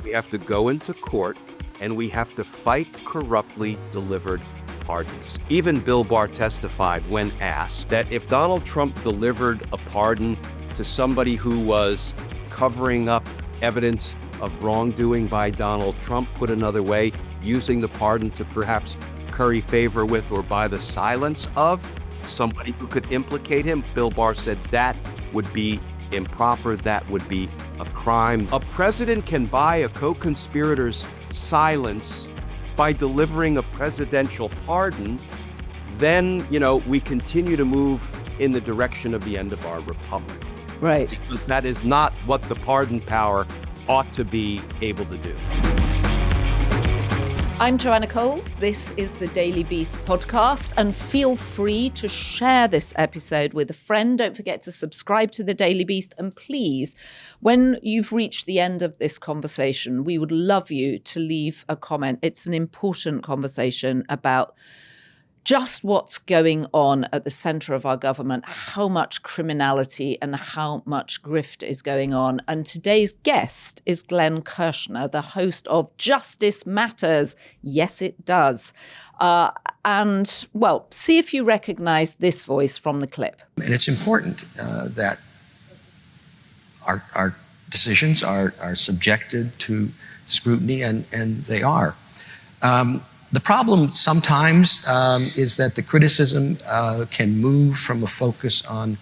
We have to go into court and we have to fight corruptly delivered pardons. Even Bill Barr testified when asked that if Donald Trump delivered a pardon to somebody who was covering up evidence of wrongdoing by Donald Trump, put another way, using the pardon to perhaps curry favor with or by the silence of somebody who could implicate him, Bill Barr said that would be improper, that would be a crime. A president can buy a co-conspirator's silence by delivering a presidential pardon. Then, we continue to move in the direction of the end of our republic. Right. Because that is not what the pardon power ought to be able to do. I'm Joanna Coles. This is the Daily Beast podcast, and feel free to share this episode with a friend. Don't forget to subscribe to the Daily Beast, and please, when you've reached the end of this conversation, we would love you to leave a comment. It's an important conversation about just what's going on at the center of our government, how much criminality and how much grift is going on. And today's guest is Glenn Kirschner, the host of Justice Matters. Yes, it does. See if you recognize this voice from the clip. And it's important that our decisions are subjected to scrutiny, and they are. The problem sometimes is that the criticism can move from a focus on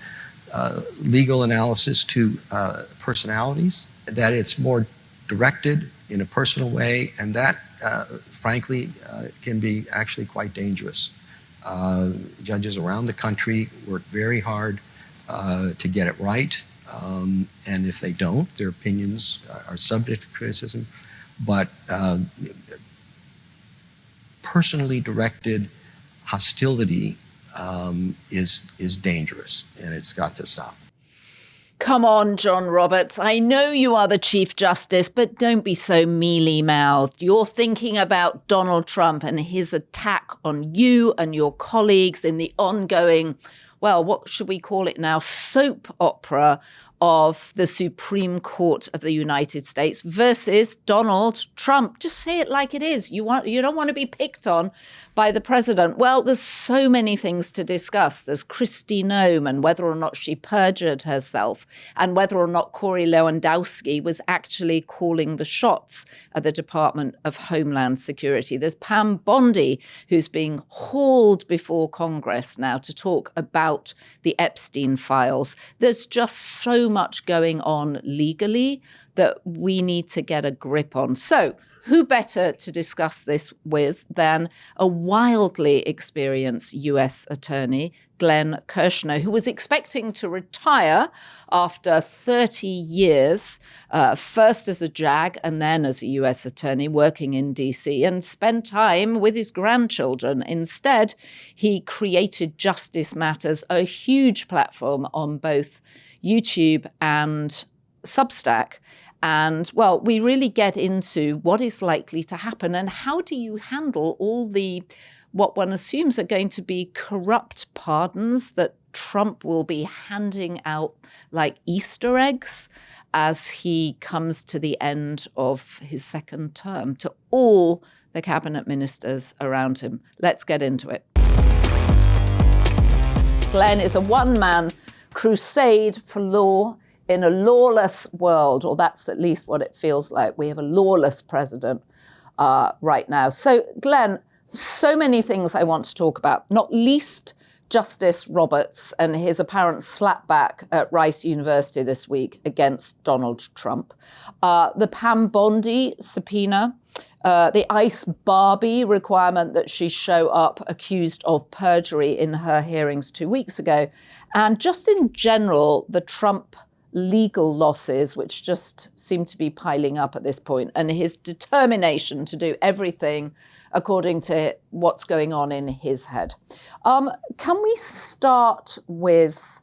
legal analysis to personalities, that it's more directed in a personal way, and that, frankly, can be actually quite dangerous. Judges around the country work very hard to get it right, and if they don't, their opinions are subject to criticism. But personally directed hostility is dangerous, and it's got to stop. Come on, John Roberts. I know you are the Chief Justice, but don't be so mealy-mouthed. You're thinking about Donald Trump and his attack on you and your colleagues in the ongoing, what should we call it now, soap opera of the Supreme Court of the United States versus Donald Trump. Just say it like it is. You don't want to be picked on by the president. Well, there's so many things to discuss. There's Kristi Noem and whether or not she perjured herself, and whether or not Corey Lewandowski was actually calling the shots at the Department of Homeland Security. There's Pam Bondi, who's being hauled before Congress now to talk about the Epstein files. There's just so much going on legally that we need to get a grip on. So who better to discuss this with than a wildly experienced U.S. attorney, Glenn Kirschner, who was expecting to retire after 30 years, first as a JAG and then as a U.S. attorney working in D.C., and spend time with his grandchildren. Instead, he created Justice Matters, a huge platform on both YouTube and Substack. And, we really get into what is likely to happen and how do you handle all the, what one assumes are going to be corrupt pardons that Trump will be handing out like Easter eggs as he comes to the end of his second term to all the cabinet ministers around him. Let's get into it. Glenn is a one-man crusade for law in a lawless world, or that's at least what it feels like. We have a lawless president right now. So, Glenn, so many things I want to talk about, not least Justice Roberts and his apparent slapback at Rice University this week against Donald Trump, the Pam Bondi subpoena, the ICE Barbie requirement that she show up accused of perjury in her hearings 2 weeks ago, and just in general, the Trump legal losses, which just seem to be piling up at this point, and his determination to do everything according to what's going on in his head. Can we start with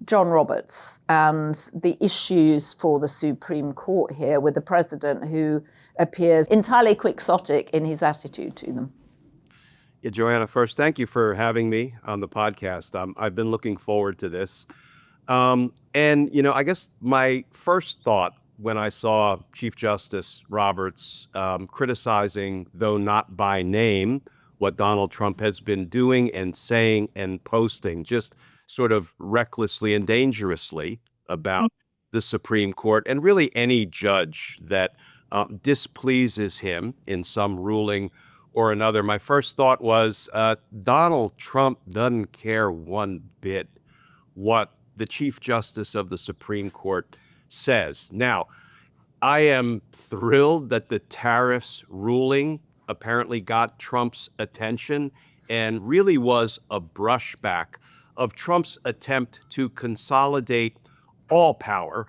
John Roberts and the issues for the Supreme Court here with the president who appears entirely quixotic in his attitude to them? Yeah, Joanna, first, thank you for having me on the podcast. I've been looking forward to this. I guess my first thought when I saw Chief Justice Roberts criticizing, though not by name, what Donald Trump has been doing and saying and posting, just sort of recklessly and dangerously about the Supreme Court and really any judge that displeases him in some ruling or another. My first thought was Donald Trump doesn't care one bit what the Chief Justice of the Supreme Court says. Now, I am thrilled that the tariffs ruling apparently got Trump's attention and really was a brushback of Trump's attempt to consolidate all power,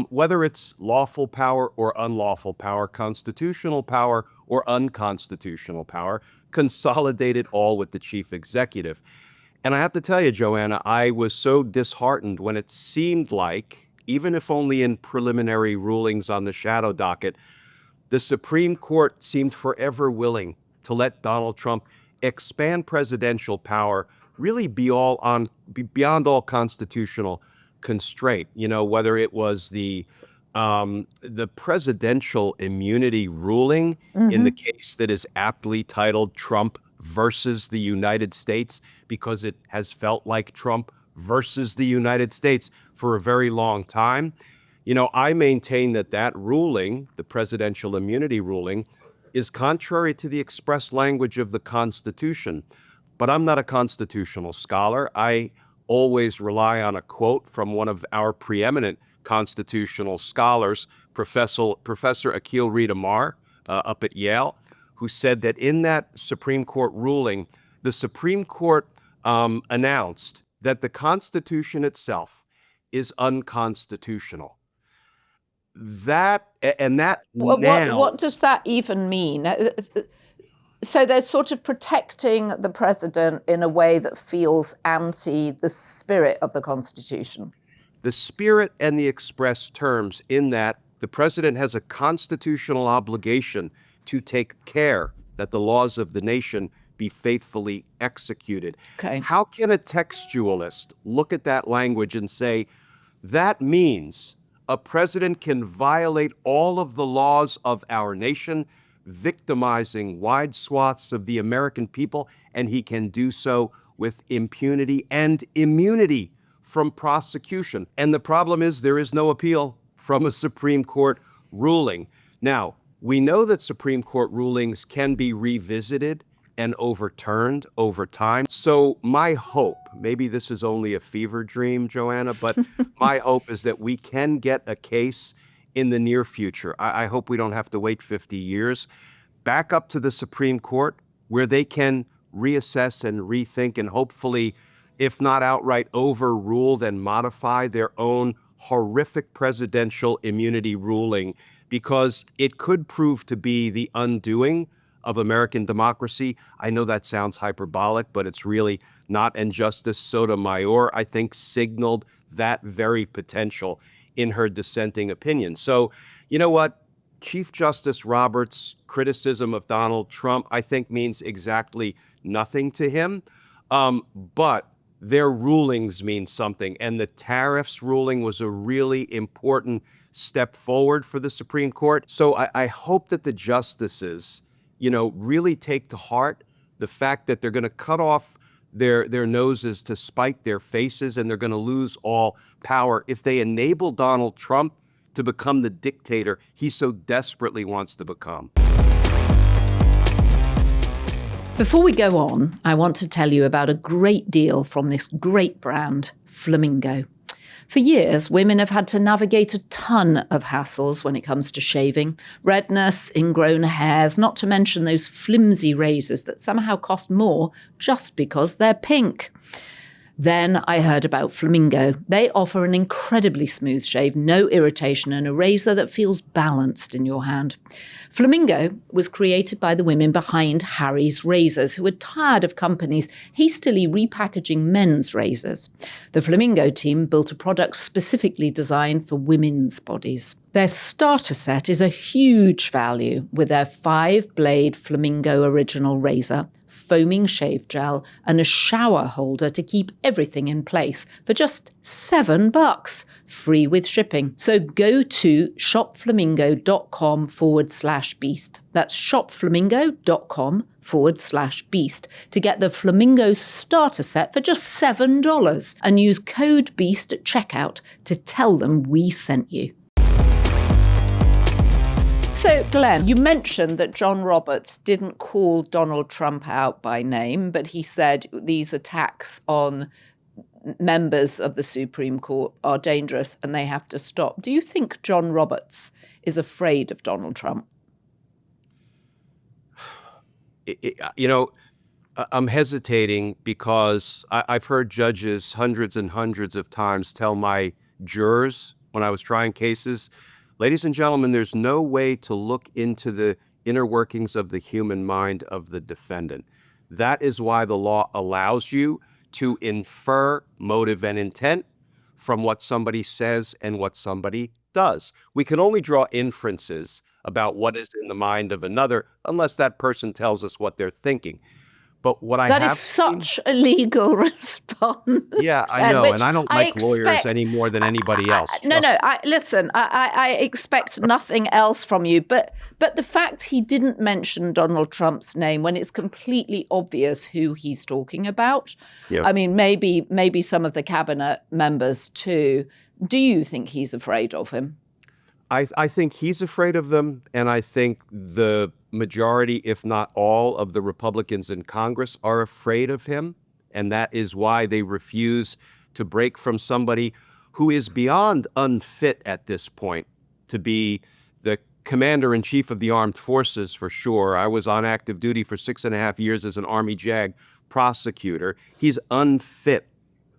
whether it's lawful power or unlawful power, constitutional power or unconstitutional power, consolidate it all with the chief executive. And I have to tell you, Joanna, I was so disheartened when it seemed like, even if only in preliminary rulings on the shadow docket, the Supreme Court seemed forever willing to let Donald Trump expand presidential power really beyond all constitutional constraint. You know, whether it was the presidential immunity ruling in the case that is aptly titled Trump versus the United States, because it has felt like Trump versus the United States for a very long time. You know, I maintain that ruling, the presidential immunity ruling, is contrary to the express language of the Constitution. But I'm not a constitutional scholar. I always rely on a quote from one of our preeminent constitutional scholars, Professor Akil Reed Amar up at Yale, who said that in that Supreme Court ruling, the Supreme Court announced that the Constitution itself is unconstitutional. What does that even mean? So they're sort of protecting the president in a way that feels anti the spirit of the Constitution. The spirit and the express terms in that the president has a constitutional obligation to take care that the laws of the nation be faithfully executed. Okay. How can a textualist look at that language and say, that means a president can violate all of the laws of our nation, victimizing wide swaths of the American people, and he can do so with impunity and immunity from prosecution? And the problem is there is no appeal from a Supreme Court ruling. Now, we know that Supreme Court rulings can be revisited and overturned over time. So my hope, maybe this is only a fever dream, Joanna, but my hope is that we can get a case in the near future. I hope we don't have to wait 50 years, back up to the Supreme Court where they can reassess and rethink and hopefully, if not outright overrule, then modify their own horrific presidential immunity ruling, because it could prove to be the undoing of American democracy. I know that sounds hyperbolic, but it's really not. And Justice Sotomayor, I think, signaled that very potential in her dissenting opinion. So, you know what? Chief Justice Roberts' criticism of Donald Trump, I think, means exactly nothing to him. But their rulings mean something. And the tariffs ruling was a really important step forward for the Supreme Court. So I hope that the justices, you know, really take to heart the fact that they're going to cut off their noses to spite their faces, and they're going to lose all power if they enable Donald Trump to become the dictator he so desperately wants to become. Before we go on, I want to tell you about a great deal from this great brand, Flamingo. For years, women have had to navigate a ton of hassles when it comes to shaving. Redness, ingrown hairs, not to mention those flimsy razors that somehow cost more just because they're pink. Then I heard about Flamingo. They offer an incredibly smooth shave, no irritation, and a razor that feels balanced in your hand. Flamingo was created by the women behind Harry's Razors, who were tired of companies hastily repackaging men's razors. The Flamingo team built a product specifically designed for women's bodies. Their starter set is a huge value with their 5-blade Flamingo original razor foaming shave gel, and a shower holder to keep everything in place for just $7, free with shipping. So go to shopflamingo.com/beast. That's shopflamingo.com/beast to get the Flamingo starter set for just $7 and use code BEAST at checkout to tell them we sent you. So, Glenn, you mentioned that John Roberts didn't call Donald Trump out by name, but he said these attacks on members of the Supreme Court are dangerous and they have to stop. Do you think John Roberts is afraid of Donald Trump? I'm hesitating because I've heard judges hundreds and hundreds of times tell my jurors when I was trying cases, ladies and gentlemen, there's no way to look into the inner workings of the human mind of the defendant. That is why the law allows you to infer motive and intent from what somebody says and what somebody does. We can only draw inferences about what is in the mind of another unless that person tells us what they're thinking. But what that is such a legal response. Yeah, I know, and I don't like lawyers any more than anybody else. Listen, I expect nothing else from you. But the fact he didn't mention Donald Trump's name when it's completely obvious who he's talking about. Yeah. I mean, maybe some of the cabinet members too. Do you think he's afraid of him? I think he's afraid of them, and I think the majority, if not all, of the Republicans in Congress are afraid of him, and that is why they refuse to break from somebody who is beyond unfit at this point to be the commander-in-chief of the armed forces, for sure. I was on active duty for 6.5 years as an Army JAG prosecutor. He's unfit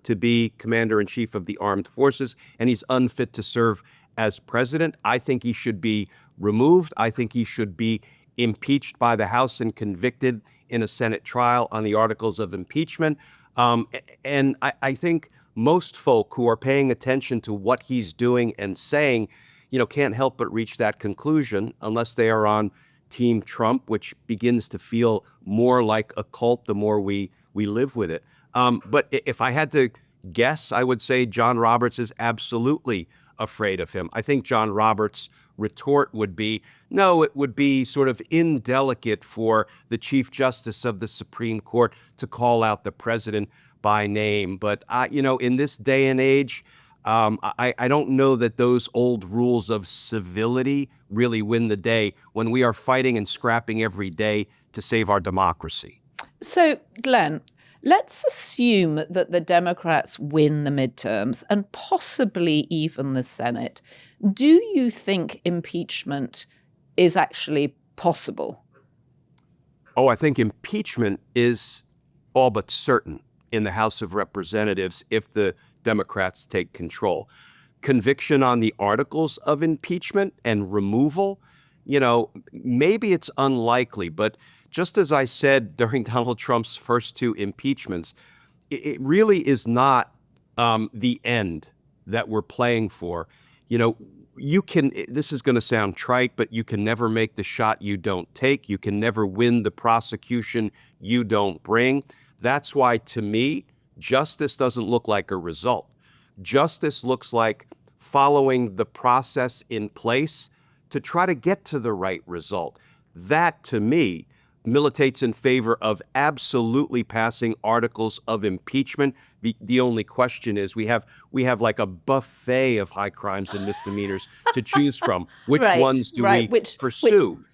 to be commander-in-chief of the armed forces, and he's unfit to serve as president. I think he should be removed. I think he should be impeached by the House and convicted in a Senate trial on the articles of impeachment. And I think most folk who are paying attention to what he's doing and saying, can't help but reach that conclusion unless they are on Team Trump, which begins to feel more like a cult the more we live with it. But if I had to guess, I would say John Roberts is absolutely afraid of him. I think John Roberts' retort would be, no, it would be sort of indelicate for the Chief Justice of the Supreme Court to call out the president by name. But, in this day and age, I don't know that those old rules of civility really win the day when we are fighting and scrapping every day to save our democracy. So, Glenn, let's assume that the Democrats win the midterms and possibly even the Senate. Do you think impeachment is actually possible? Oh, I think impeachment is all but certain in the House of Representatives if the Democrats take control. Conviction on the articles of impeachment and removal, maybe it's unlikely, but just as I said during Donald Trump's first two impeachments, it really is not the end that we're playing for. This is going to sound trite, but you can never make the shot you don't take. You can never win the prosecution you don't bring. That's why, to me, justice doesn't look like a result. Justice looks like following the process in place to try to get to the right result. That, to me, militates in favor of absolutely passing articles of impeachment. The only question is we have like a buffet of high crimes and misdemeanors to choose from. Which ones do we pursue?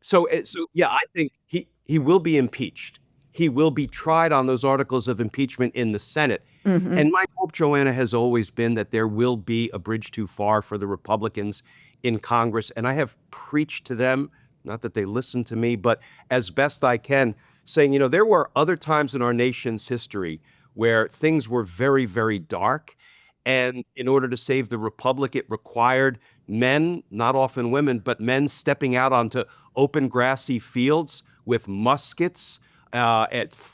So yeah, I think he will be impeached. He will be tried on those articles of impeachment in the Senate. Mm-hmm. And my hope, Joanna, has always been that there will be a bridge too far for the Republicans in Congress. And I have preached to them, not that they listen to me, but as best I can, saying, there were other times in our nation's history where things were very, very dark. And in order to save the republic, it required men, not often women, but men stepping out onto open grassy fields with muskets,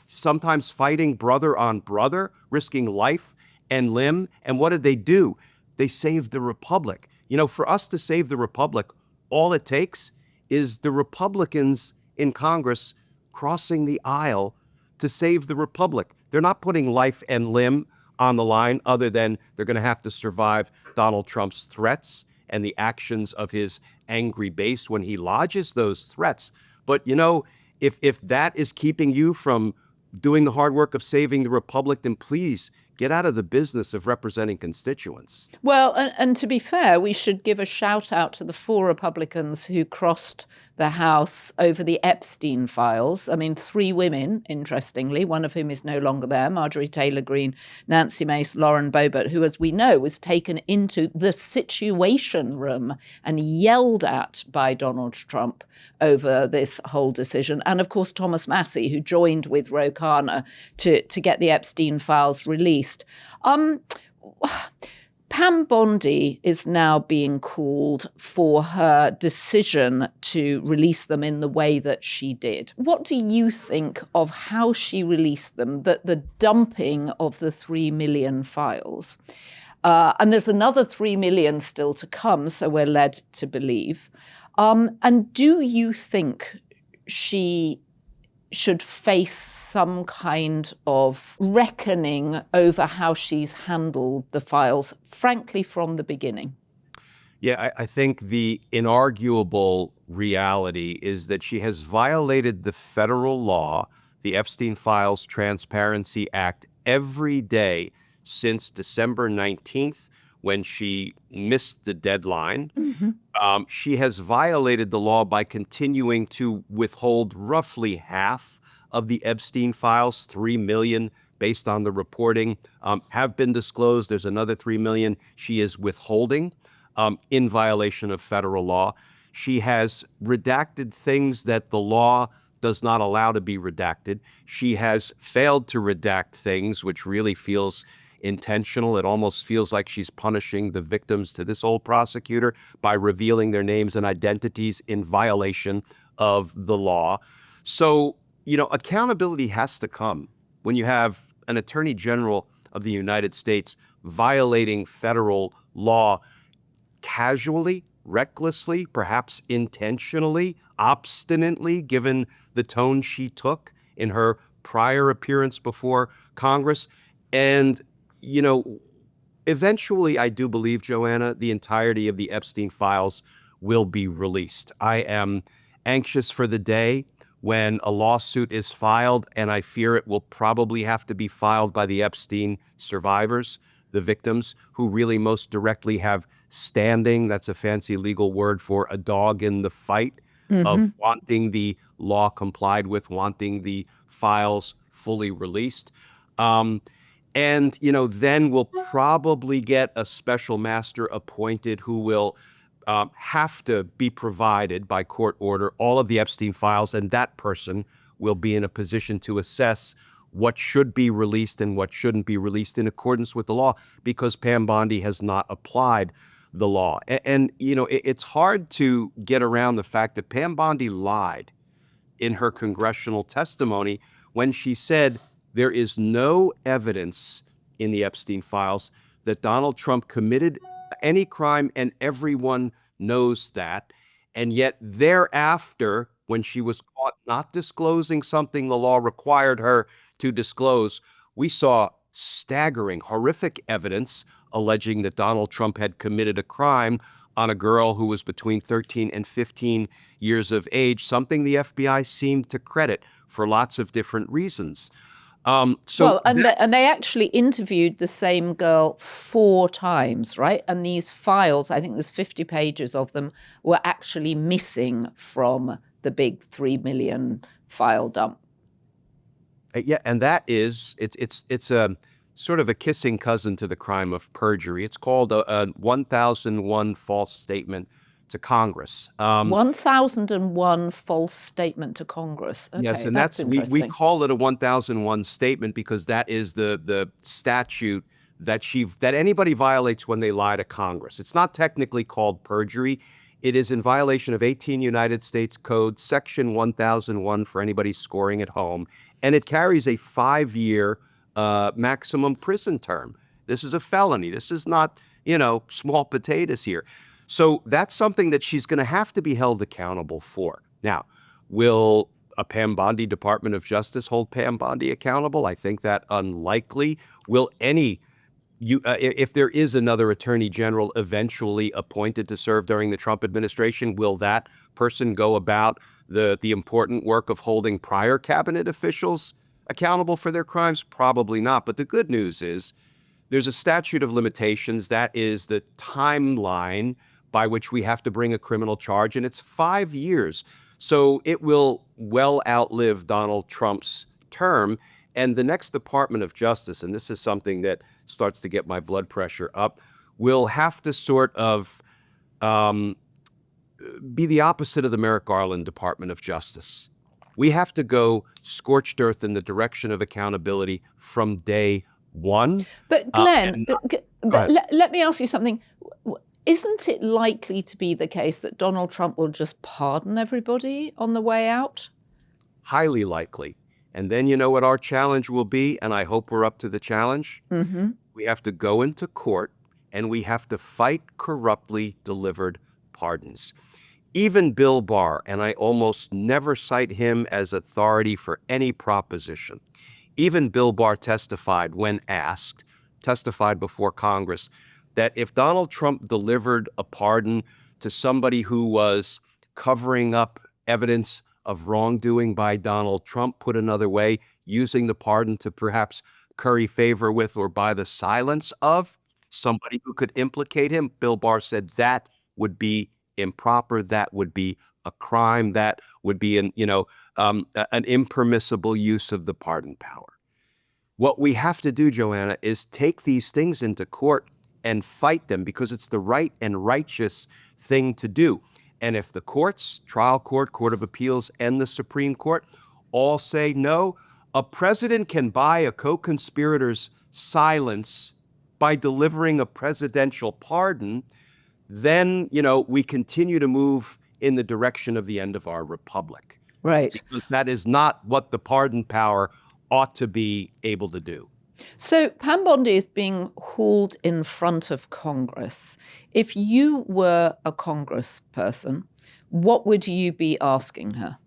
sometimes fighting brother on brother, risking life and limb. And what did they do? They saved the republic. For us to save the republic, all it takes is the Republicans in Congress crossing the aisle to save the republic. They're not putting life and limb on the line, other than they're going to have to survive Donald Trump's threats and the actions of his angry base when he lodges those threats. But, if that is keeping you from doing the hard work of saving the republic, then please get out of the business of representing constituents. Well, and to be fair, we should give a shout out to the 4 Republicans who crossed the House over the Epstein files. I mean, 3 women, interestingly, one of whom is no longer there, Marjorie Taylor Greene, Nancy Mace, Lauren Boebert, who, as we know, was taken into the Situation Room and yelled at by Donald Trump over this whole decision. And, of course, Thomas Massie, who joined with Ro Khanna to get the Epstein files released. Pam Bondi is now being called for her decision to release them in the way that she did. What do you think of how she released them, the dumping of the 3 million files? And there's another 3 million still to come, so we're led to believe. And do you think she should face some kind of reckoning over how she's handled the files, frankly, from the beginning? Yeah, I think the inarguable reality is that she has violated the federal law, the Epstein Files Transparency Act, every day since December 19th, when she missed the deadline. Mm-hmm. She has violated the law by continuing to withhold roughly half of the Epstein files. 3 million, based on the reporting, have been disclosed. There's another 3 million she is withholding in violation of federal law. She has redacted things that the law does not allow to be redacted. She has failed to redact things, which really feels intentional. It almost feels like she's punishing the victims to this old prosecutor by revealing their names and identities in violation of the law. So, accountability has to come when you have an attorney general of the United States violating federal law casually, recklessly, perhaps intentionally, obstinately, given the tone she took in her prior appearance before Congress. And eventually, I do believe, Joanna, the entirety of the Epstein files will be released. I am anxious for the day when a lawsuit is filed, and I fear it will probably have to be filed by the Epstein survivors, the victims, who really most directly have standing. That's a fancy legal word for a dog in the fight, mm-hmm. of wanting the law complied with, wanting the files fully released. And, then we'll probably get a special master appointed who will have to be provided by court order all of the Epstein files, and that person will be in a position to assess what should be released and what shouldn't be released in accordance with the law, because Pam Bondi has not applied the law. And it's hard to get around the fact that Pam Bondi lied in her congressional testimony when she said there is no evidence in the Epstein files that Donald Trump committed any crime, and everyone knows that. And yet thereafter, when she was caught not disclosing something the law required her to disclose, we saw staggering, horrific evidence alleging that Donald Trump had committed a crime on a girl who was between 13 and 15 years of age, something the FBI seemed to credit for lots of different reasons. And they actually interviewed the same girl 4 times, right? And these files, I think there's 50 pages of them, were actually missing from the big 3 million file dump. Yeah, and that is, it's a sort of a kissing cousin to the crime of perjury. It's called a 1001 false statement to Congress. 1001 false statement to Congress. Okay, yes, and that's we call it a 1001 statement because that is the statute that anybody violates when they lie to Congress. It's not technically called perjury. It is in violation of 18 United States Code, Section 1001 for anybody scoring at home, and it carries a 5-year maximum prison term. This is a felony. This is not, small potatoes here. So that's something that she's going to have to be held accountable for. Now, will a Pam Bondi Department of Justice hold Pam Bondi accountable? I think that unlikely. Will any if there is another attorney general eventually appointed to serve during the Trump administration, will that person go about the important work of holding prior cabinet officials accountable for their crimes? Probably not. But the good news is there's a statute of limitations. That is the timeline by which we have to bring a criminal charge, and it's 5 years. So it will well outlive Donald Trump's term. And the next Department of Justice, and this is something that starts to get my blood pressure up, will have to sort of be the opposite of the Merrick Garland Department of Justice. We have to go scorched earth in the direction of accountability from day one. But Glenn, let me ask you something. Isn't it likely to be the case that Donald Trump will just pardon everybody on the way out? Highly likely. And then you know what our challenge will be, and I hope we're up to the challenge? Mm-hmm. We have to go into court, and we have to fight corruptly delivered pardons. Even Bill Barr, and I almost never cite him as authority for any proposition, even Bill Barr testified before Congress, that if Donald Trump delivered a pardon to somebody who was covering up evidence of wrongdoing by Donald Trump, put another way, using the pardon to perhaps curry favor with or by the silence of somebody who could implicate him, Bill Barr said that would be improper, that would be a crime, that would be an impermissible use of the pardon power. What we have to do, Joanna, is take these things into court and fight them, because it's the right and righteous thing to do. And if the courts, trial court, court of appeals, and the Supreme Court all say no, a president can buy a co-conspirator's silence by delivering a presidential pardon, then, we continue to move in the direction of the end of our republic. Right. Because that is not what the pardon power ought to be able to do. So Pam Bondi is being hauled in front of Congress. If you were a congressperson, what would you be asking her?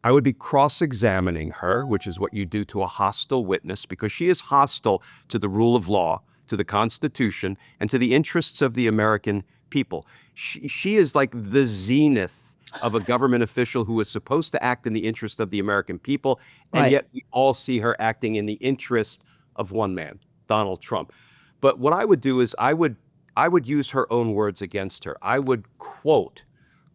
I would be cross-examining her, which is what you do to a hostile witness, because she is hostile to the rule of law, to the Constitution, and to the interests of the American people. She is like the zenith of a government official who is supposed to act in the interest of the American people, and yet we all see her acting in the interest of one man, Donald Trump. But what I would do is I would use her own words against her. I would quote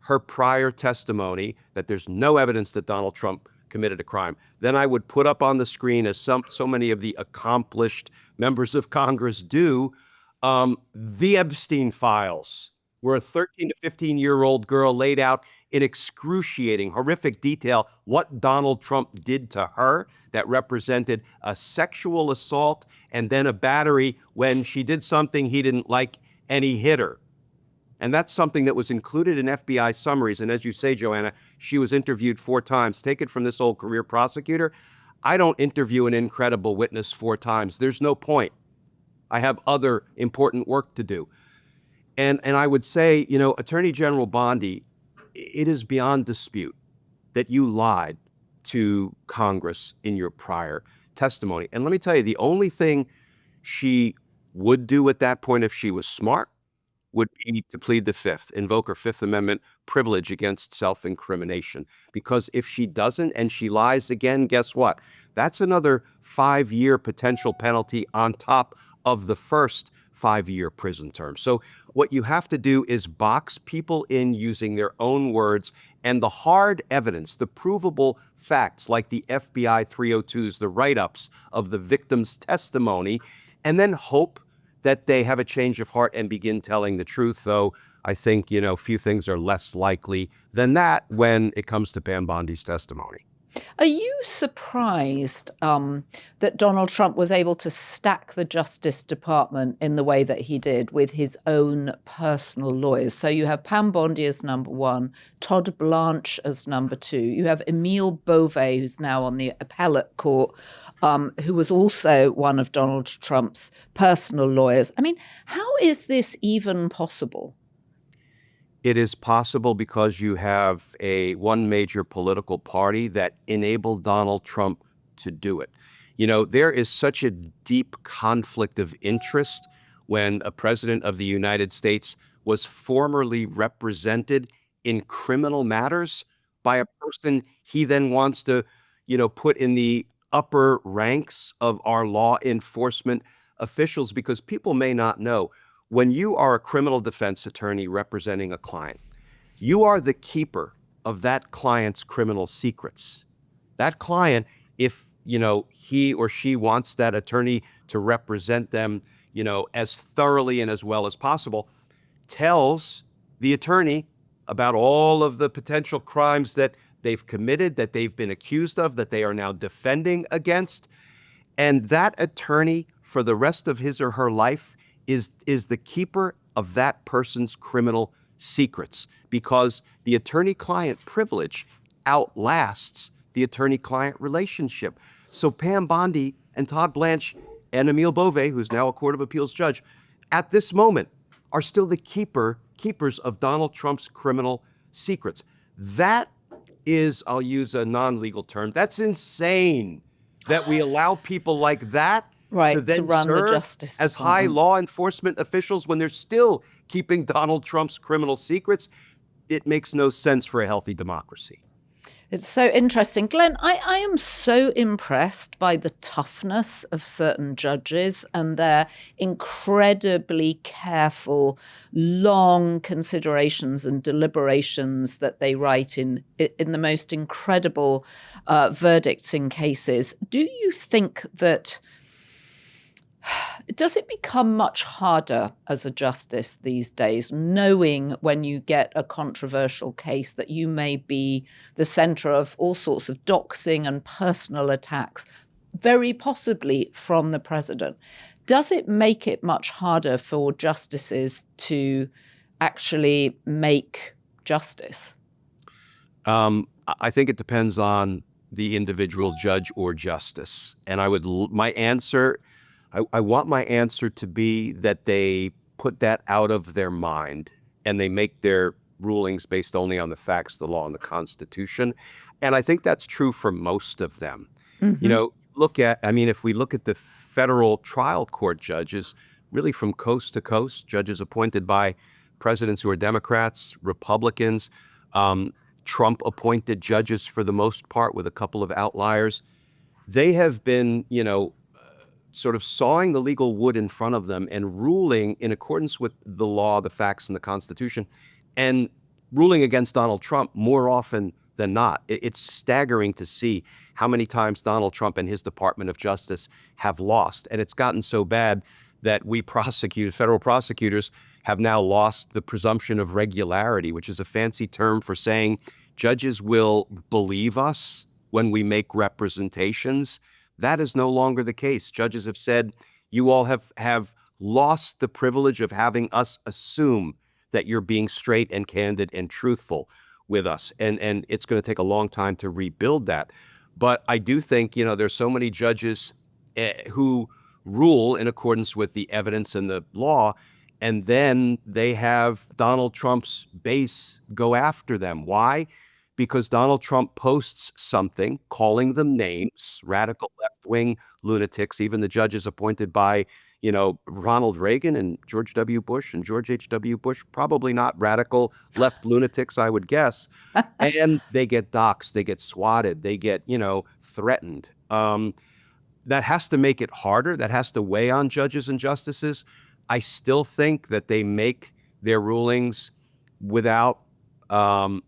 her prior testimony that there's no evidence that Donald Trump committed a crime. Then I would put up on the screen, as so many of the accomplished members of Congress do, the Epstein files, where a 13 to 15-year-old girl laid out in excruciating, horrific detail what Donald Trump did to her that represented a sexual assault and then a battery when she did something he didn't like and he hit her. And that's something that was included in FBI summaries. And as you say, Joanna, she was interviewed 4 times. Take it from this old career prosecutor. I don't interview an incredible witness 4 times. There's no point. I have other important work to do. And I would say, Attorney General Bondi, it is beyond dispute that you lied to Congress in your prior testimony. And let me tell you, the only thing she would do at that point, if she was smart, would be to plead the Fifth, invoke her Fifth Amendment privilege against self-incrimination. Because if she doesn't and she lies again, guess what? That's another 5-year potential penalty on top of the first 5-year prison term. So what you have to do is box people in using their own words and the hard evidence, the provable facts like the FBI 302s, the write-ups of the victim's testimony, and then hope that they have a change of heart and begin telling the truth. Though I think, few things are less likely than that when it comes to Pam Bondi's testimony. Are you surprised that Donald Trump was able to stack the Justice Department in the way that he did with his own personal lawyers? So you have Pam Bondi as number 1, Todd Blanche as number 2. You have Emile Beauvais, who's now on the appellate court, who was also one of Donald Trump's personal lawyers. I mean, how is this even possible? It is possible because you have one major political party that enabled Donald Trump to do it. There is such a deep conflict of interest when a president of the United States was formerly represented in criminal matters by a person he then wants to, put in the upper ranks of our law enforcement officials, because people may not know, when you are a criminal defense attorney representing a client, you are the keeper of that client's criminal secrets. That client, if, he or she wants that attorney to represent them, as thoroughly and as well as possible, tells the attorney about all of the potential crimes that they've committed, that they've been accused of, that they are now defending against. And that attorney, for the rest of his or her life, is the keeper of that person's criminal secrets, because the attorney-client privilege outlasts the attorney-client relationship. So Pam Bondi and Todd Blanche and Emile Beauvais, who's now a Court of Appeals judge, at this moment are still the keepers of Donald Trump's criminal secrets. That is, I'll use a non-legal term, that's insane that we allow people like that to then run the serve Justice as high Department. law enforcement officials when they're still keeping Donald Trump's criminal secrets. It makes no sense for a healthy democracy. It's so interesting. Glenn, I am so impressed by the toughness of certain judges and their incredibly careful, long considerations and deliberations that they write in the most incredible verdicts in cases. Do you think that does it become much harder as a justice these days, knowing when you get a controversial case that you may be the center of all sorts of doxing and personal attacks, very possibly from the president? Does it make it much harder for justices to actually make justice? I think it depends on the individual judge or justice. And I want my answer to be that they put that out of their mind and they make their rulings based only on the facts, the law, and the Constitution. And I think that's true for most of them. Mm-hmm. If we look at the federal trial court judges, really from coast to coast, judges appointed by presidents who are Democrats, Republicans, Trump-appointed judges for the most part, with a couple of outliers, they have been, sort of sawing the legal wood in front of them and ruling in accordance with the law, the facts, and the Constitution, and ruling against Donald Trump more often than not. It's staggering to see how many times Donald Trump and his Department of Justice have lost. And it's gotten so bad that federal prosecutors have now lost the presumption of regularity, which is a fancy term for saying judges will believe us when we make representations. That is no longer the case. Judges have said, you all have lost the privilege of having us assume that you're being straight and candid and truthful with us. And it's going to take a long time to rebuild that. But I do think, there's so many judges who rule in accordance with the evidence and the law, and then they have Donald Trump's base go after them. Why? Because Donald Trump posts something, calling them names, radical left-wing lunatics, even the judges appointed by, Ronald Reagan and George W. Bush and George H.W. Bush, probably not radical left lunatics, I would guess. And they get doxxed, they get swatted, they get, threatened. That has to make it harder. That has to weigh on judges and justices. I still think that they make their rulings without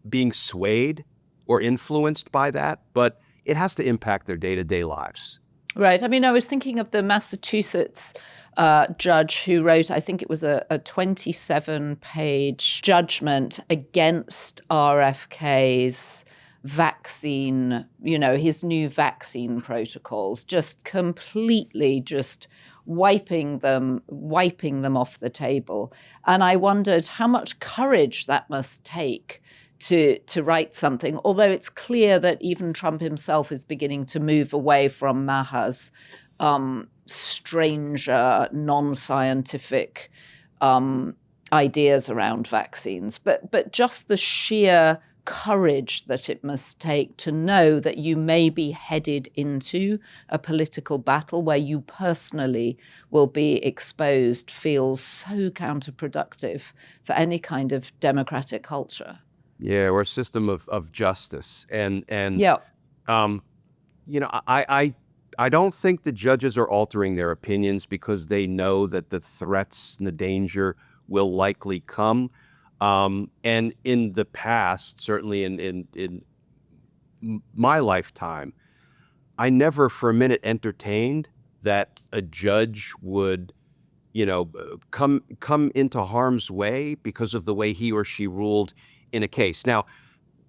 being swayed or influenced by that, but it has to impact their day-to-day lives. Right. I was thinking of the Massachusetts judge who wrote, I think it was a 27-page judgment against RFK's vaccine, his new vaccine protocols, just completely wiping them off the table. And I wondered how much courage that must take to write something, although it's clear that even Trump himself is beginning to move away from Maha's stranger, non-scientific ideas around vaccines, but just the sheer courage that it must take to know that you may be headed into a political battle where you personally will be exposed feels so counterproductive for any kind of democratic culture. Yeah, or a system of justice. And Yeah. I don't think the judges are altering their opinions because they know that the threats and the danger will likely come. And in the past, certainly in my lifetime, I never for a minute entertained that a judge would, come into harm's way because of the way he or she ruled in a case. Now,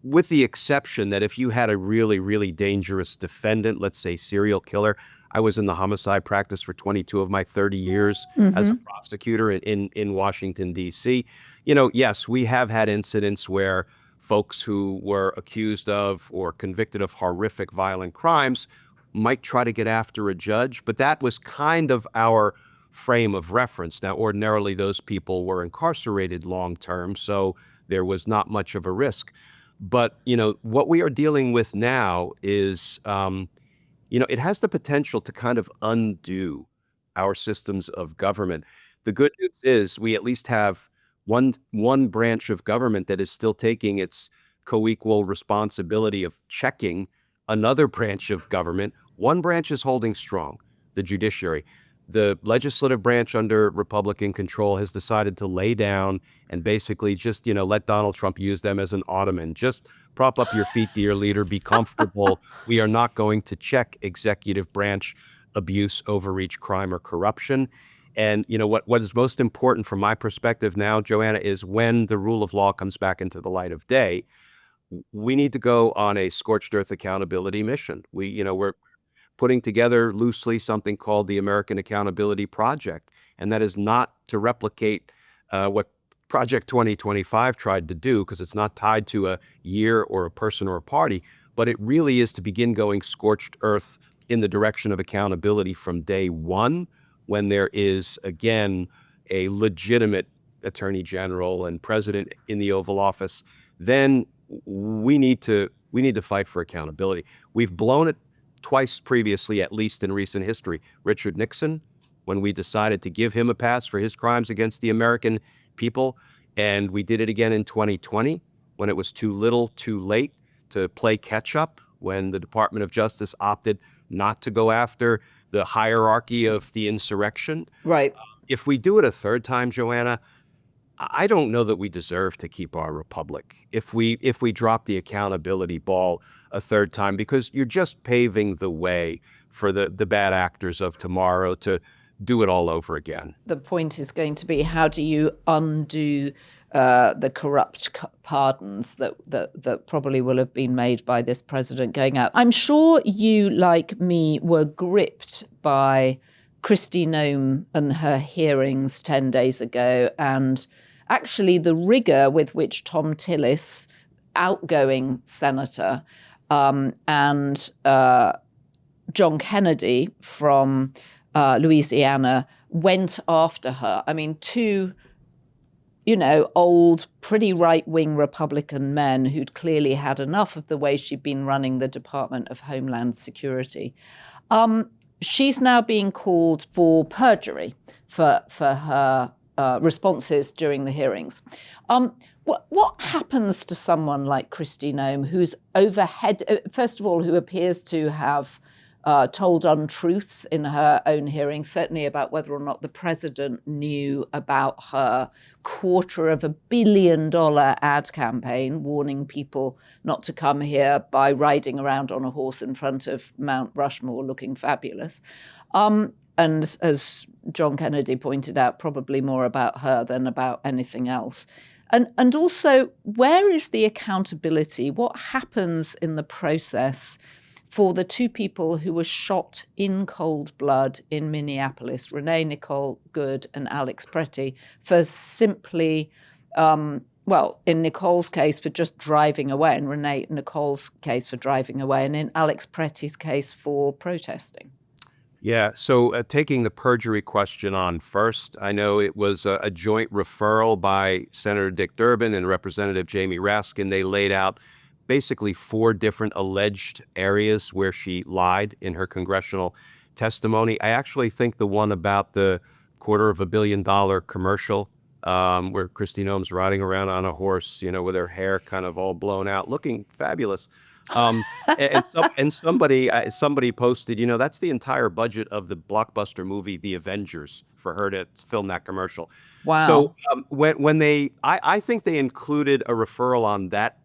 with the exception that if you had a really, really dangerous defendant, let's say serial killer. I was in the homicide practice for 22 of my 30 years as a prosecutor in Washington, D.C. Yes, we have had incidents where folks who were accused of or convicted of horrific violent crimes might try to get after a judge, but that was kind of our frame of reference. Now, ordinarily, those people were incarcerated long term, so there was not much of a risk. But, what we are dealing with now is, it has the potential to kind of undo our systems of government. The good news is we at least have one branch of government that is still taking its co-equal responsibility of checking another branch of government. One branch is holding strong, the judiciary. The legislative branch under Republican control has decided to lay down and basically just, let Donald Trump use them as an ottoman. Just prop up your feet, dear leader, be comfortable. We are not going to check executive branch abuse, overreach, crime, or corruption. And what is most important from my perspective now, Joanna, is when the rule of law comes back into the light of day, we need to go on a scorched earth accountability mission. We're putting together loosely something called the American Accountability Project. And that is not to replicate what Project 2025 tried to do, because it's not tied to a year or a person or a party, but it really is to begin going scorched earth in the direction of accountability from day one, when there is, again, a legitimate attorney general and president in the Oval Office. Then we need to fight for accountability. We've blown it twice previously, at least in recent history. Richard Nixon, when we decided to give him a pass for his crimes against the American people, and we did it again in 2020 when it was too little, too late to play catch up, when the Department of Justice opted not to go after the hierarchy of the insurrection. Right. If we do it a third time, Joanna, I don't know that we deserve to keep our republic if we drop the accountability ball a third time, because you're just paving the way for the bad actors of tomorrow to do it all over again. The point is going to be, how do you undo the corrupt pardons that probably will have been made by this president going out? I'm sure you, like me, were gripped by Kristi Noem and her hearings 10 days ago, and actually the rigor with which Tom Tillis, outgoing senator, and John Kennedy from Louisiana went after her. I mean, two, old, pretty right-wing Republican men who'd clearly had enough of the way she'd been running the Department of Homeland Security. She's now being called for perjury for her responses during the hearings. What happens to someone like Kristi Noem, who's first of all, who appears to have told untruths in her own hearing, certainly about whether or not the president knew about her $250 million ad campaign warning people not to come here by riding around on a horse in front of Mount Rushmore looking fabulous. And as John Kennedy pointed out, probably more about her than about anything else. And also, where is the accountability? What happens in the process for the two people who were shot in cold blood in Minneapolis, Renee Nicole Good and Alex Pretty, for simply, in Nicole's case, for just driving away, and Renee Nicole's case for driving away, and in Alex Pretty's case for protesting? Yeah, so taking the perjury question on first, I know it was a joint referral by Senator Dick Durbin and Representative Jamie Raskin. They laid out basically 4 different alleged areas where she lied in her congressional testimony. I actually think the one about the $250 million commercial, where Kristi Noem's riding around on a horse, with her hair kind of all blown out, looking fabulous. Um, and somebody posted, that's the entire budget of the blockbuster movie The Avengers for her to film that commercial. Wow. So I think they included a referral on that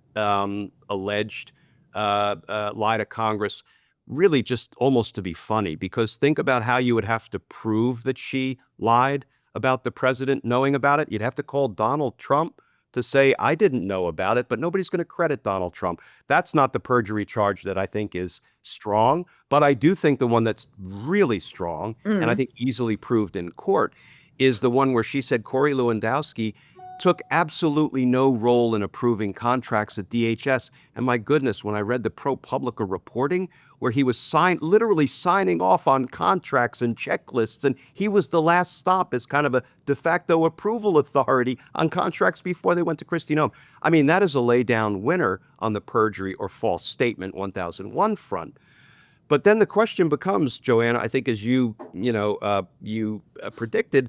alleged lie to Congress, really just almost to be funny, because think about how you would have to prove that she lied about the president knowing about it. You'd have to call Donald Trump to say, I didn't know about it, but nobody's going to credit Donald Trump. That's not the perjury charge that I think is strong, but I do think the one that's really strong, and I think easily proved in court, is the one where she said Corey Lewandowski took absolutely no role in approving contracts at DHS. And my goodness, when I read the ProPublica reporting where he was literally signing off on contracts and checklists, and he was the last stop as kind of a de facto approval authority on contracts before they went to Kristi Noem. I mean, that is a lay down winner on the perjury or false statement 1001 front. But then the question becomes, Joanna, I think as you predicted,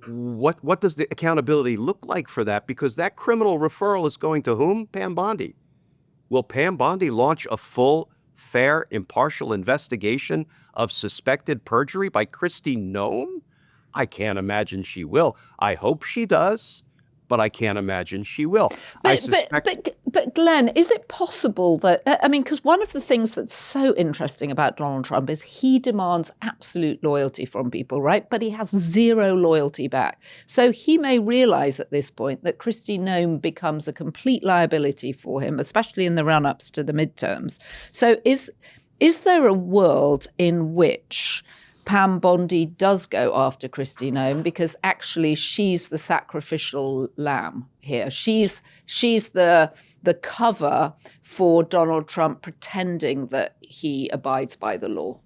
what does the accountability look like for that? Because that criminal referral is going to whom? Pam Bondi. Will Pam Bondi launch a full, fair, impartial investigation of suspected perjury by Kristi Noem? I can't imagine she will. I hope she does, but I can't imagine she will. But Glenn, is it possible that, because one of the things that's so interesting about Donald Trump is he demands absolute loyalty from people, right? But he has zero loyalty back. So he may realize at this point that Kristi Noem becomes a complete liability for him, especially in the run-ups to the midterms. So is there a world in which Pam Bondi does go after Kristi Noem because actually she's the sacrificial lamb here? She's the cover for Donald Trump pretending that he abides by the law.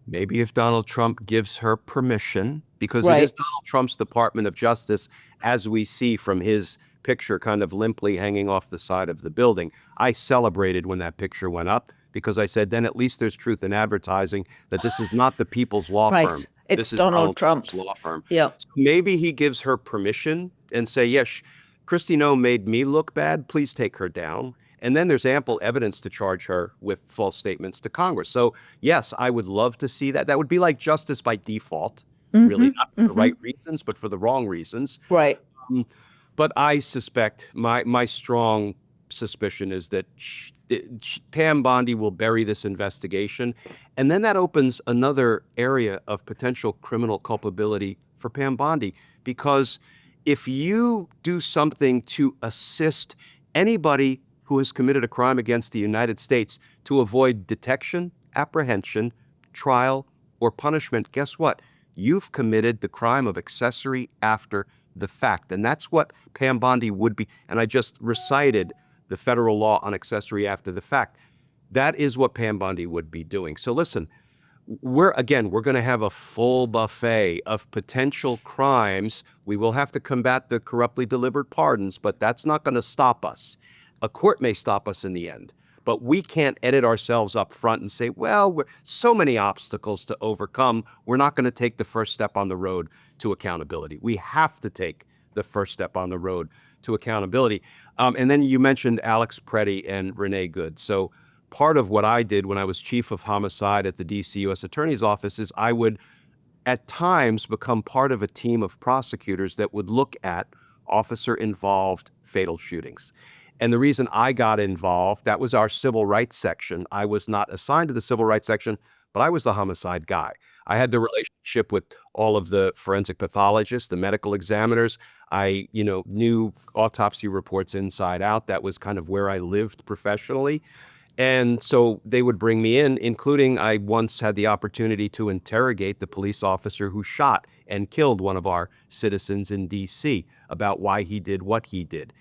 Maybe if Donald Trump gives her permission, because Right. it is Donald Trump's Department of Justice, as we see from his picture kind of limply hanging off the side of the building. I celebrated when that picture went up because I said, then at least there's truth in advertising that this is not the people's law Right. firm. It's This is Donald Trump's law firm. Yeah. So maybe he gives her permission and say, yes, Kristi Noem made me look bad. Please take her down. And then there's ample evidence to charge her with false statements to Congress. So yes, I would love to see that. That would be like justice by default, really, not for the right reasons, but for the wrong reasons. Right. But I suspect, my strong suspicion is that Pam Bondi will bury this investigation. And then that opens another area of potential criminal culpability for Pam Bondi. Because if you do something to assist anybody who has committed a crime against the United States to avoid detection, apprehension, trial, or punishment, guess what? You've committed the crime of accessory after the fact. And that's what Pam Bondi would be. And I just recited the federal law on accessory after the fact. That is what Pam Bondi would be doing. So listen, we're going to have a full buffet of potential crimes. We will have to combat the corruptly delivered pardons, but that's not going to stop us. A court may stop us in the end, but we can't edit ourselves up front and say, well, we're so many obstacles to overcome. We're not going to take the first step on the road to accountability. We have to take the first step on the road to accountability. And then you mentioned Alex Preddy and Renee Good. So part of what I did when I was chief of homicide at the DC U.S. Attorney's Office is I would at times become part of a team of prosecutors that would look at officer-involved fatal shootings. And the reason I got involved, that was our civil rights section. I was not assigned to the civil rights section, but I was the homicide guy. I had the relationship with all of the forensic pathologists, the medical examiners. I, knew autopsy reports inside out. That was kind of where I lived professionally. And so they would bring me in, including I once had the opportunity to interrogate the police officer who shot and killed one of our citizens in DC about why he did what he did.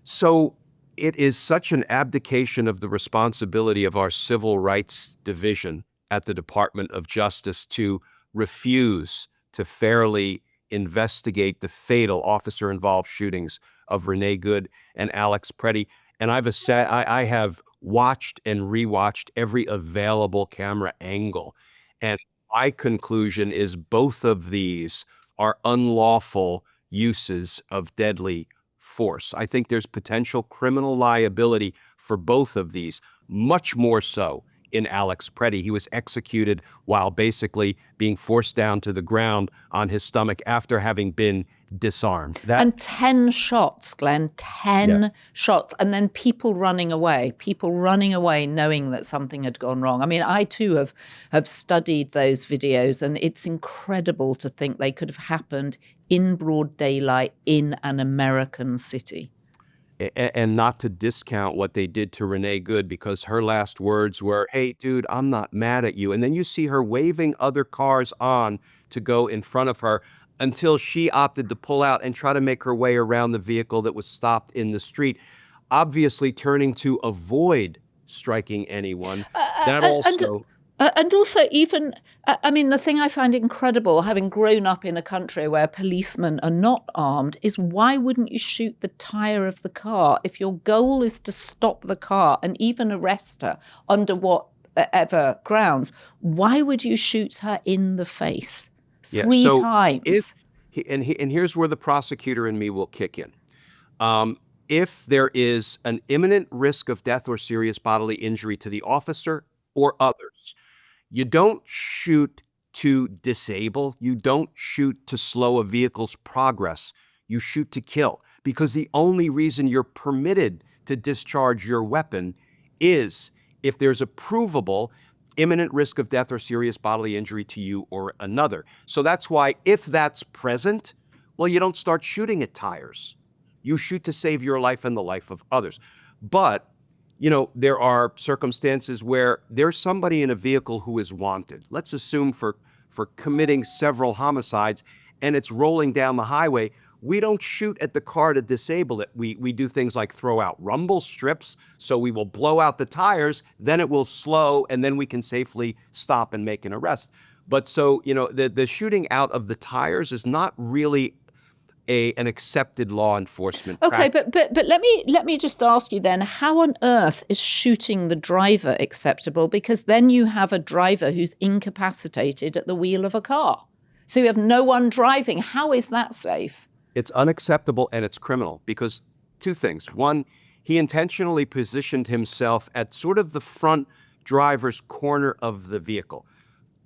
So it is such an abdication of the responsibility of our civil rights division at the Department of Justice to refuse to fairly investigate the fatal officer-involved shootings of Renee Good and Alex Preddy. And I have watched and rewatched every available camera angle. And my conclusion is both of these are unlawful uses of deadly force. I think there's potential criminal liability for both of these, much more so in Alex Preddy. He was executed while basically being forced down to the ground on his stomach after having been disarmed. And 10 shots, Glenn, 10 shots. And then people running away knowing that something had gone wrong. I mean, I too have studied those videos, and it's incredible to think they could have happened in broad daylight in an American city. And not to discount what they did to Renee Good, because her last words were, "Hey, dude, I'm not mad at you." And then you see her waving other cars on to go in front of her until she opted to pull out and try to make her way around the vehicle that was stopped in the street, obviously turning to avoid striking anyone. And also even, I mean, the thing I find incredible, having grown up in a country where policemen are not armed, is why wouldn't you shoot the tire of the car? If your goal is to stop the car and even arrest her under whatever grounds, why would you shoot her in the face three times? And here's where the prosecutor in me will kick in. If there is an imminent risk of death or serious bodily injury to the officer or others, you don't shoot to disable. You don't shoot to slow a vehicle's progress. You shoot to kill, because the only reason you're permitted to discharge your weapon is if there's a provable imminent risk of death or serious bodily injury to you or another. So that's why, if that's present, well, you don't start shooting at tires. You shoot to save your life and the life of others. But there are circumstances where there's somebody in a vehicle who is wanted. Let's assume for committing several homicides, and it's rolling down the highway. We don't shoot at the car to disable it. We do things like throw out rumble strips, so we will blow out the tires, then it will slow, and then we can safely stop and make an arrest. But so, the shooting out of the tires is not really an accepted law enforcement practice. But let me just ask you then, how on earth is shooting the driver acceptable? Because then you have a driver who's incapacitated at the wheel of a car. So you have no one driving. How is that safe? It's unacceptable and it's criminal because two things. One, he intentionally positioned himself at sort of the front driver's corner of the vehicle.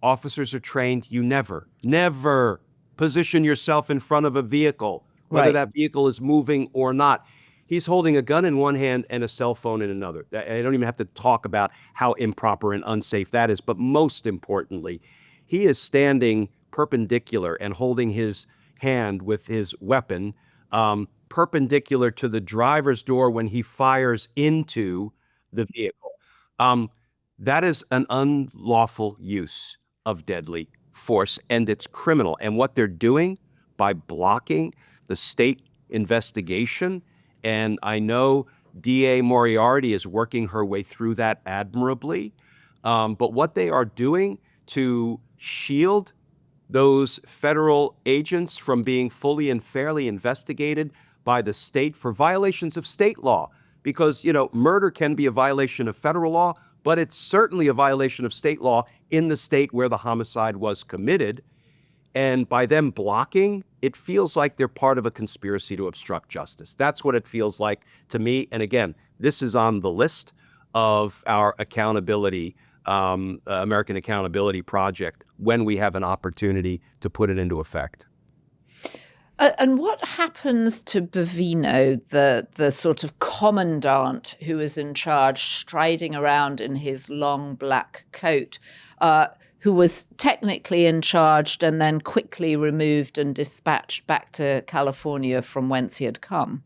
Officers are trained, you never position yourself in front of a vehicle, whether that vehicle is moving or not. He's holding a gun in one hand and a cell phone in another. I don't even have to talk about how improper and unsafe that is. But most importantly, he is standing perpendicular and holding his hand with his weapon perpendicular to the driver's door when he fires into the vehicle. That is an unlawful use of deadly force, and it's criminal. And what they're doing by blocking the state investigation, and I know DA Moriarty is working her way through that admirably, but what they are doing to shield those federal agents from being fully and fairly investigated by the state for violations of state law, because murder can be a violation of federal law, but it's certainly a violation of state law in the state where the homicide was committed. And by them blocking, it feels like they're part of a conspiracy to obstruct justice. That's what it feels like to me. And again, this is on the list of our accountability, American Accountability Project, when we have an opportunity to put it into effect. And what happens to Bovino, the sort of commandant who was in charge, striding around in his long black coat, who was technically in charge and then quickly removed and dispatched back to California from whence he had come?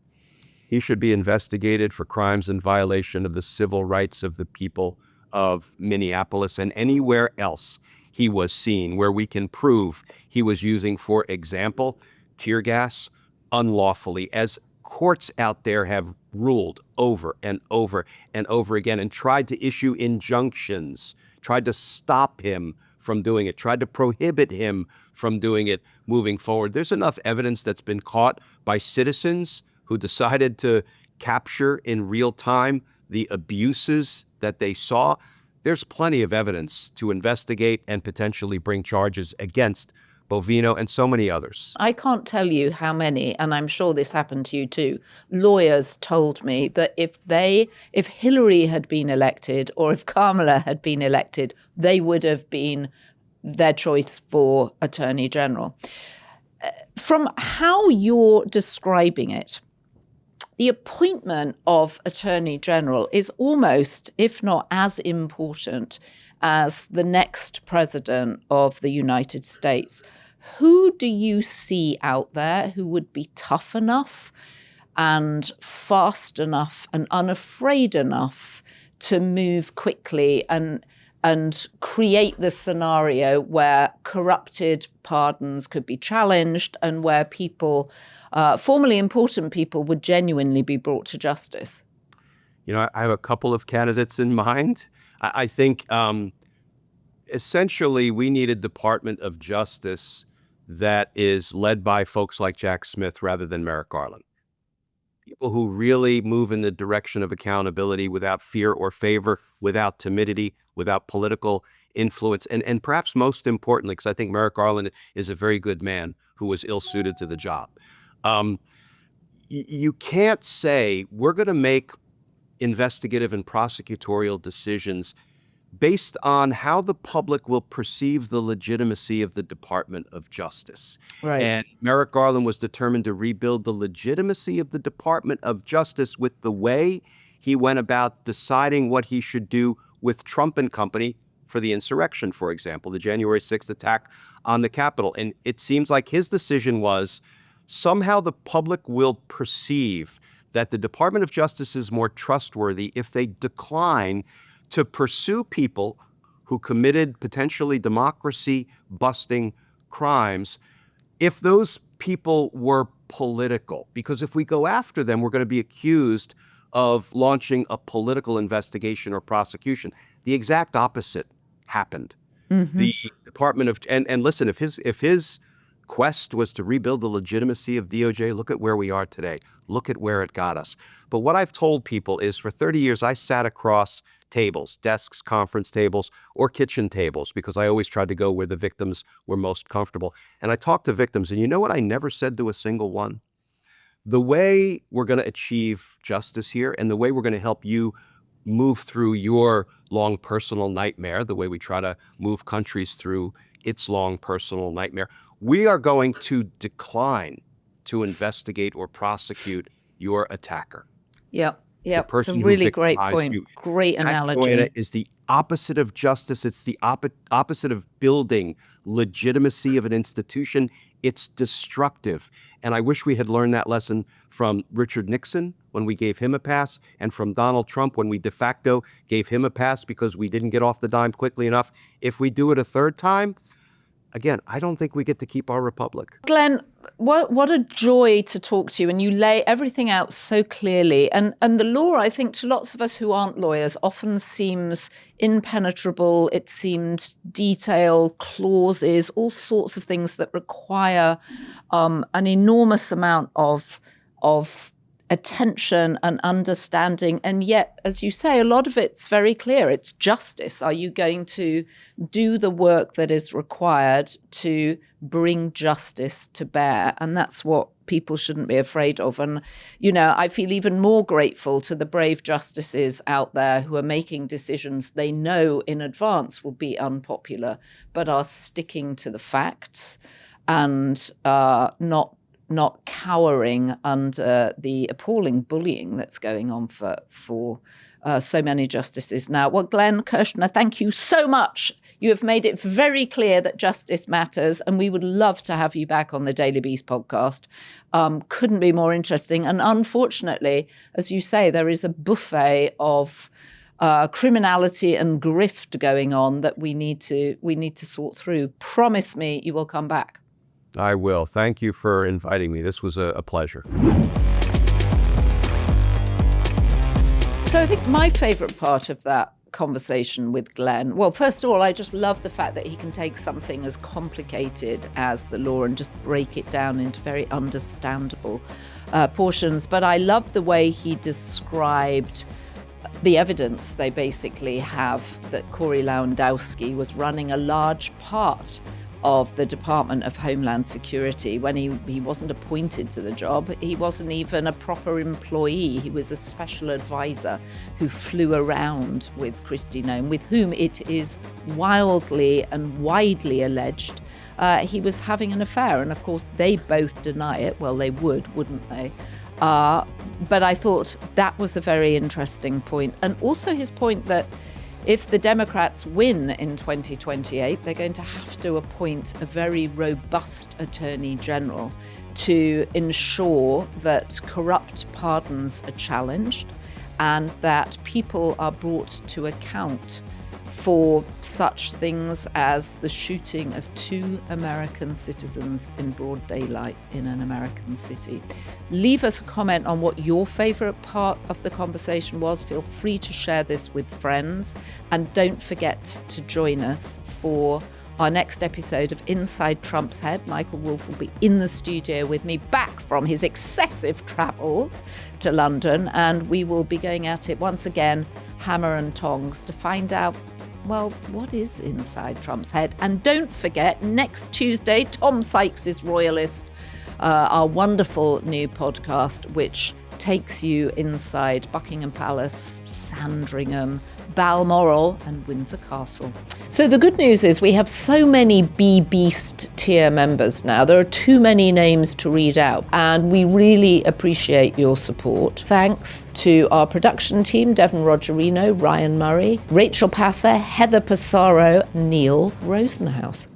He should be investigated for crimes in violation of the civil rights of the people of Minneapolis and anywhere else he was seen where we can prove he was using, for example, tear gas unlawfully, as courts out there have ruled over and over and over again and tried to issue injunctions, tried to stop him from doing it, tried to prohibit him from doing it moving forward. There's enough evidence that's been caught by citizens who decided to capture in real time the abuses that they saw. There's plenty of evidence to investigate and potentially bring charges against Bovino and so many others. I can't tell you how many, and I'm sure this happened to you too, lawyers told me that if Hillary had been elected or if Kamala had been elected, they would have been their choice for Attorney General. From how you're describing it, the appointment of Attorney General is almost, if not as important as the next president of the United States. Who do you see out there who would be tough enough and fast enough and unafraid enough to move quickly and create the scenario where corrupted pardons could be challenged and where people, formerly important people, would genuinely be brought to justice? You know, I have a couple of candidates in mind. I think essentially we need a Department of Justice that is led by folks like Jack Smith rather than Merrick Garland. People who really move in the direction of accountability without fear or favor, without timidity, without political influence, and perhaps most importantly, because I think Merrick Garland is a very good man who was ill-suited to the job. You can't say we're going to make investigative and prosecutorial decisions based on how the public will perceive the legitimacy of the Department of Justice. Right. And Merrick Garland was determined to rebuild the legitimacy of the Department of Justice with the way he went about deciding what he should do with Trump and company for the insurrection, for example, the January 6th attack on the Capitol. And it seems like his decision was somehow the public will perceive that the Department of Justice is more trustworthy if they decline to pursue people who committed potentially democracy-busting crimes if those people were political. Because if we go after them, we're going to be accused of launching a political investigation or prosecution. The exact opposite happened. Mm-hmm. The Department of and listen, if his quest was to rebuild the legitimacy of DOJ, look at where we are today. Look at where it got us. But what I've told people is for 30 years, I sat across tables, desks, conference tables, or kitchen tables, because I always tried to go where the victims were most comfortable. And I talked to victims, and you know what I never said to a single one? The way we're going to achieve justice here and the way we're going to help you move through your long personal nightmare, the way we try to move countries through its long personal nightmare, we are going to decline to investigate or prosecute your attacker. Yep. Yep, it's a really great point. Great analogy. Joanna, is the opposite of justice. It's the opposite of building legitimacy of an institution. It's destructive. And I wish we had learned that lesson from Richard Nixon when we gave him a pass, and from Donald Trump when we de facto gave him a pass because we didn't get off the dime quickly enough. If we do it a third time, again, I don't think we get to keep our republic. Glenn, what a joy to talk to you. And you lay everything out so clearly. And the law, I think, to lots of us who aren't lawyers, often seems impenetrable. It seems detail, clauses, all sorts of things that require an enormous amount of attention and understanding. And yet, as you say, a lot of it's very clear. It's justice. Are you going to do the work that is required to bring justice to bear? And that's what people shouldn't be afraid of. And, you know, I feel even more grateful to the brave justices out there who are making decisions they know in advance will be unpopular, but are sticking to the facts and not cowering under the appalling bullying that's going on for so many justices now. Well, Glenn Kirschner, thank you so much. You have made it very clear that justice matters, and we would love to have you back on the Daily Beast podcast. Couldn't be more interesting. And unfortunately, as you say, there is a buffet of criminality and grift going on that we need to sort through. Promise me you will come back. I will. Thank you for inviting me. This was a pleasure. So I think my favourite part of that conversation with Glenn, well, first of all, I just love the fact that he can take something as complicated as the law and just break it down into very understandable portions. But I love the way he described the evidence they basically have that Corey Lewandowski was running a large part of the Department of Homeland Security when he wasn't appointed to the job. He wasn't even a proper employee. He was a special advisor who flew around with Kristi Noem, with whom it is wildly and widely alleged he was having an affair. And of course, they both deny it. Well, they would, wouldn't they? But I thought that was a very interesting point. And also his point that if the Democrats win in 2028, they're going to have to appoint a very robust attorney general to ensure that corrupt pardons are challenged and that people are brought to account for such things as the shooting of 2 American citizens in broad daylight in an American city. Leave us a comment on what your favourite part of the conversation was. Feel free to share this with friends. And don't forget to join us for our next episode of Inside Trump's Head. Michael Wolff will be in the studio with me, back from his excessive travels to London. And we will be going at it once again, hammer and tongs, to find out, well, what is inside Trump's head? And don't forget, next Tuesday, Tom Sykes' Royalist, our wonderful new podcast, which takes you inside Buckingham Palace, Sandringham, Balmoral and Windsor Castle. So the good news is we have so many B-Beast tier members now. There are too many names to read out, and we really appreciate your support. Thanks to our production team, Devon Rogerino, Ryan Murray, Rachel Passer, Heather Passaro, Neil Rosenhaus.